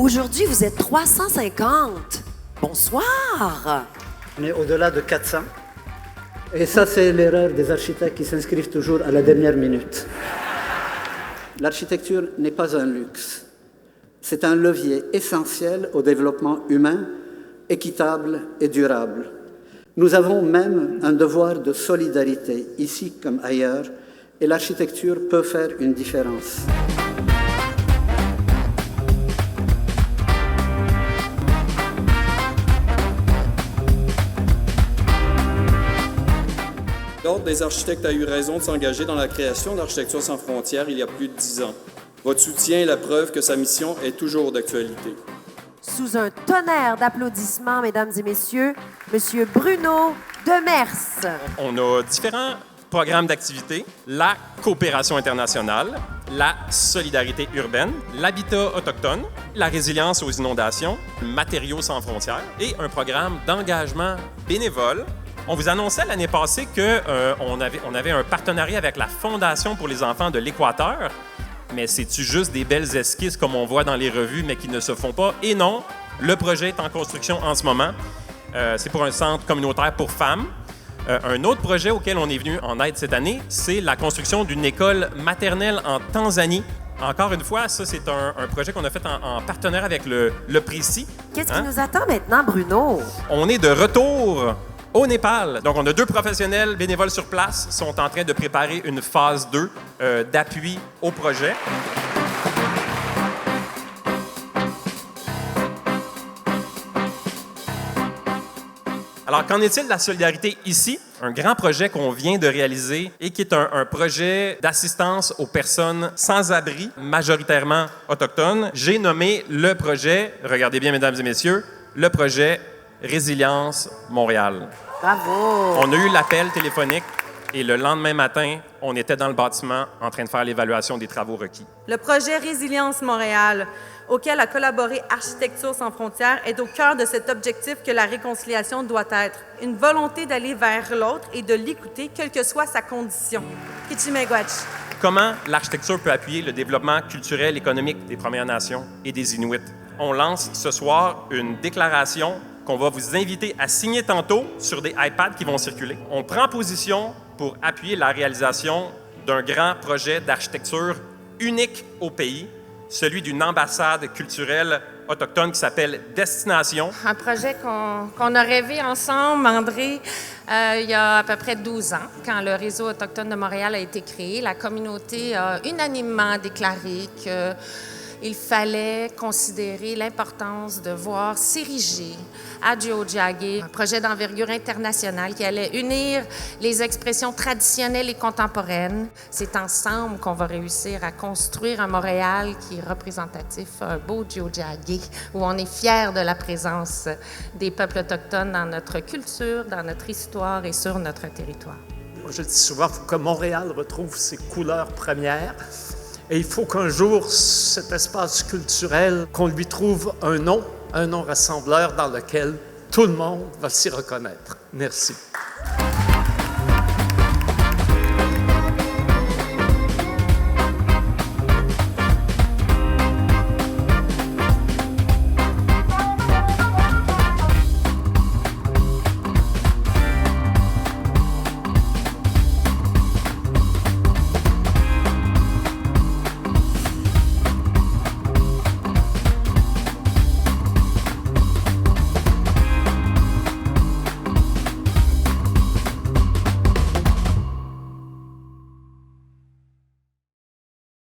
Aujourd'hui, vous êtes 350. Bonsoir. On est au-delà de 400. Et ça, c'est l'erreur des architectes qui s'inscrivent toujours à la dernière minute. L'architecture n'est pas un luxe. C'est un levier essentiel au développement humain, équitable et durable. Nous avons même un devoir de solidarité, ici comme ailleurs, et l'architecture peut faire une différence. L'Ordre des architectes a eu raison de s'engager dans la création d'Architecture sans frontières il y a plus de 10 ans. Votre soutien est la preuve que sa mission est toujours d'actualité. Sous un tonnerre d'applaudissements, mesdames et messieurs, Monsieur Bruno Demers. On a différents programmes d'activité, la coopération internationale, la solidarité urbaine, l'habitat autochtone, la résilience aux inondations, matériaux sans frontières et un programme d'engagement bénévole. On vous annonçait l'année passée qu'on avait un partenariat avec la Fondation pour les enfants de l'Équateur, mais c'est-tu juste des belles esquisses comme on voit dans les revues, mais qui ne se font pas? Et non, le projet est en construction en ce moment. C'est pour un centre communautaire pour femmes. Un autre projet auquel on est venu en aide cette année, c'est la construction d'une école maternelle en Tanzanie. Encore une fois, ça, c'est un projet qu'on a fait en partenariat avec le Précis. Qu'est-ce qui nous attend maintenant, Bruno? On est de retour au Népal. Donc, on a 2 professionnels bénévoles sur place qui sont en train de préparer une phase 2 d'appui au projet. Alors, qu'en est-il de la solidarité ici? Un grand projet qu'on vient de réaliser et qui est un projet d'assistance aux personnes sans abri, majoritairement autochtones. J'ai nommé le projet, regardez bien mesdames et messieurs, le projet Résilience Montréal. Bravo! On a eu l'appel téléphonique et le lendemain matin, on était dans le bâtiment en train de faire l'évaluation des travaux requis. Le projet Résilience Montréal, auquel a collaboré Architecture sans frontières, est au cœur de cet objectif que la réconciliation doit être. Une volonté d'aller vers l'autre et de l'écouter, quelle que soit sa condition. Kichimegwach. Comment l'architecture peut appuyer le développement culturel, économique des Premières Nations et des Inuits? On lance ce soir une déclaration qu'on va vous inviter à signer tantôt sur des iPads qui vont circuler. On prend position pour appuyer la réalisation d'un grand projet d'architecture unique au pays, celui d'une ambassade culturelle autochtone qui s'appelle Destination. Un projet qu'on a rêvé ensemble, André, il y a à peu près 12 ans, quand le Réseau autochtone de Montréal a été créé. La communauté a unanimement déclaré qu'il fallait considérer l'importance de voir s'ériger à Tiohtià:ke un projet d'envergure internationale qui allait unir les expressions traditionnelles et contemporaines. C'est ensemble qu'on va réussir à construire un Montréal qui est représentatif, un beau Tiohtià:ke, où on est fiers de la présence des peuples autochtones dans notre culture, dans notre histoire et sur notre territoire. Moi, je dis souvent, il faut que Montréal retrouve ses couleurs premières. Et il faut qu'un jour, cet espace culturel, qu'on lui trouve un nom rassembleur dans lequel tout le monde va s'y reconnaître. Merci.